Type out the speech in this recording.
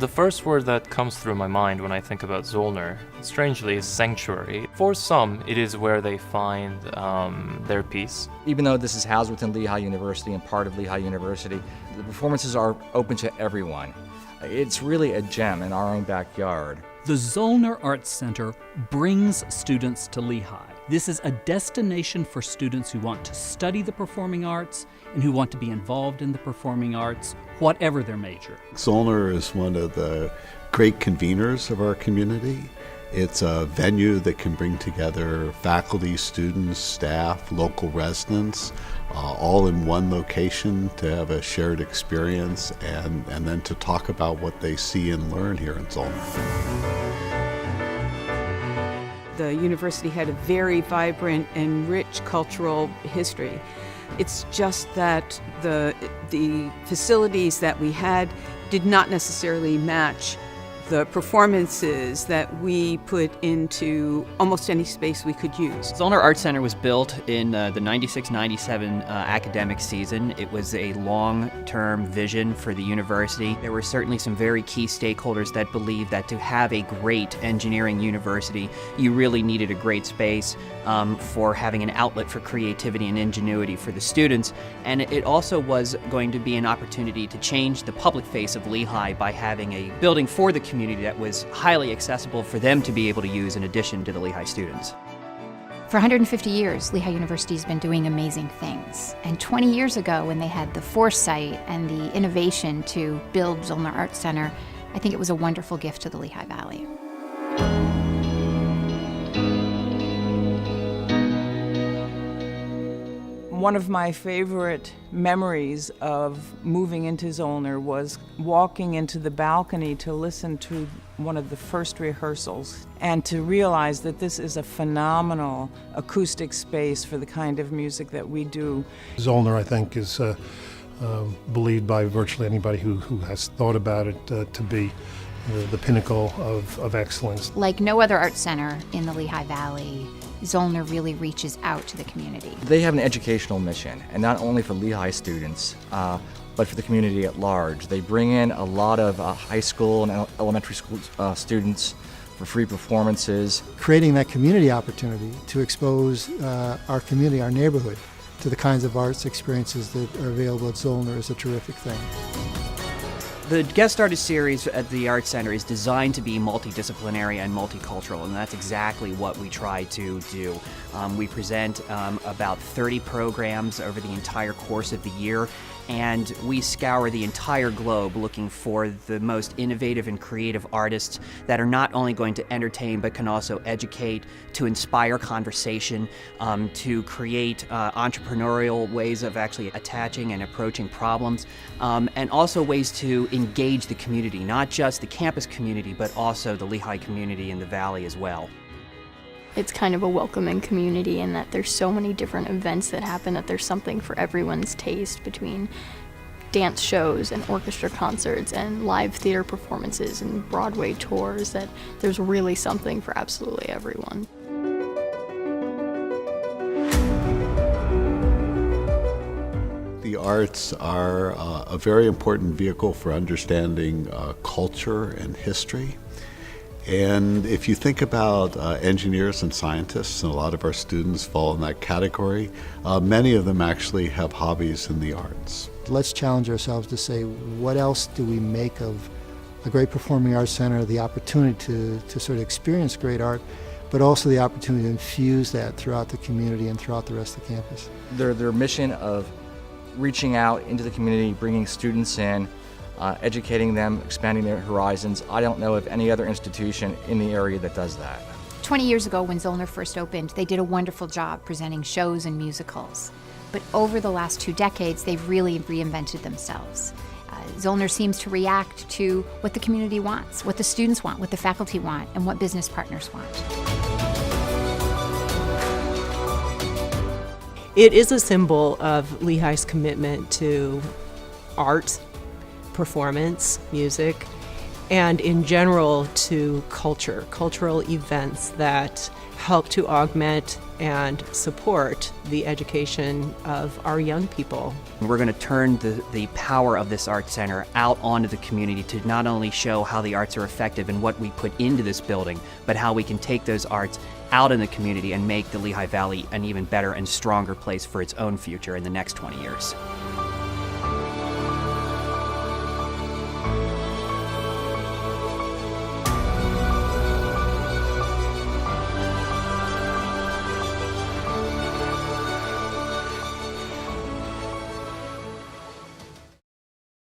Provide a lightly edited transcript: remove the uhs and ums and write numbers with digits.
The first word that comes through my mind when I think about Zoellner, strangely, is sanctuary. For some, it is where they find their peace. Even though this is housed within Lehigh University and part of Lehigh University, the performances are open to everyone. It's really a gem in our own backyard. The Zoellner Arts Center brings students to Lehigh. This is a destination for students who want to study the performing arts and who want to be involved in the performing arts, whatever their major. Zoellner is one of the great conveners of our community. It's a venue that can bring together faculty, students, staff, local residents, all in one location to have a shared experience and then to talk about what they see and learn here in Zoellner. The university had a very vibrant and rich cultural history. It's just that the facilities that we had did not necessarily match the performances that we put into almost any space we could use. Zoellner Arts Center was built in the 96-97 academic season. It was a long-term vision for the university. There were certainly some very key stakeholders that believed that to have a great engineering university, you really needed a great space for having an outlet for creativity and ingenuity for the students. And it also was going to be an opportunity to change the public face of Lehigh by having a building for the community that was highly accessible for them to be able to use in addition to the Lehigh students. For 150 years, Lehigh University has been doing amazing things. And 20 years ago, when they had the foresight and the innovation to build Zoellner Arts Center, I think it was a wonderful gift to the Lehigh Valley. One of my favorite memories of moving into Zoellner was walking into the balcony to listen to one of the first rehearsals and to realize that this is a phenomenal acoustic space for the kind of music that we do. Zoellner, I think, is believed by virtually anybody who has thought about it to be the pinnacle of excellence. Like no other art center in the Lehigh Valley, Zoellner really reaches out to the community. They have an educational mission, and not only for Lehigh students, but for the community at large. They bring in a lot of high school and elementary school students for free performances. Creating that community opportunity to expose our community, our neighborhood, to the kinds of arts experiences that are available at Zoellner is a terrific thing. The guest artist series at the Arts Center is designed to be multidisciplinary and multicultural, and that's exactly what we try to do. We present about 30 programs over the entire course of the year, and we scour the entire globe looking for the most innovative and creative artists that are not only going to entertain but can also educate, to inspire conversation, to create entrepreneurial ways of actually attaching and approaching problems, and also ways to engage the community, not just the campus community, but also the Lehigh community in the Valley as well. It's kind of a welcoming community in that there's so many different events that happen that there's something for everyone's taste, between dance shows and orchestra concerts and live theater performances and Broadway tours, that there's really something for absolutely everyone. The arts are a very important vehicle for understanding culture and history. And if you think about engineers and scientists, and a lot of our students fall in that category, many of them actually have hobbies in the arts. Let's challenge ourselves to say, what else do we make of a great performing arts center, the opportunity to sort of experience great art, but also the opportunity to infuse that throughout the community and throughout the rest of the campus. Their mission of reaching out into the community, bringing students in, educating them, expanding their horizons. I don't know of any other institution in the area that does that. 20 years ago, when Zoellner first opened, they did a wonderful job presenting shows and musicals. But over the last 2 decades, they've really reinvented themselves. Zoellner seems to react to what the community wants, what the students want, what the faculty want, and what business partners want. It is a symbol of Lehigh's commitment to art, performance, music, and in general to culture, cultural events that help to augment and support the education of our young people. We're going to turn the power of this Arts Center out onto the community to not only show how the arts are effective and what we put into this building, but how we can take those arts out in the community and make the Lehigh Valley an even better and stronger place for its own future in the next 20 years.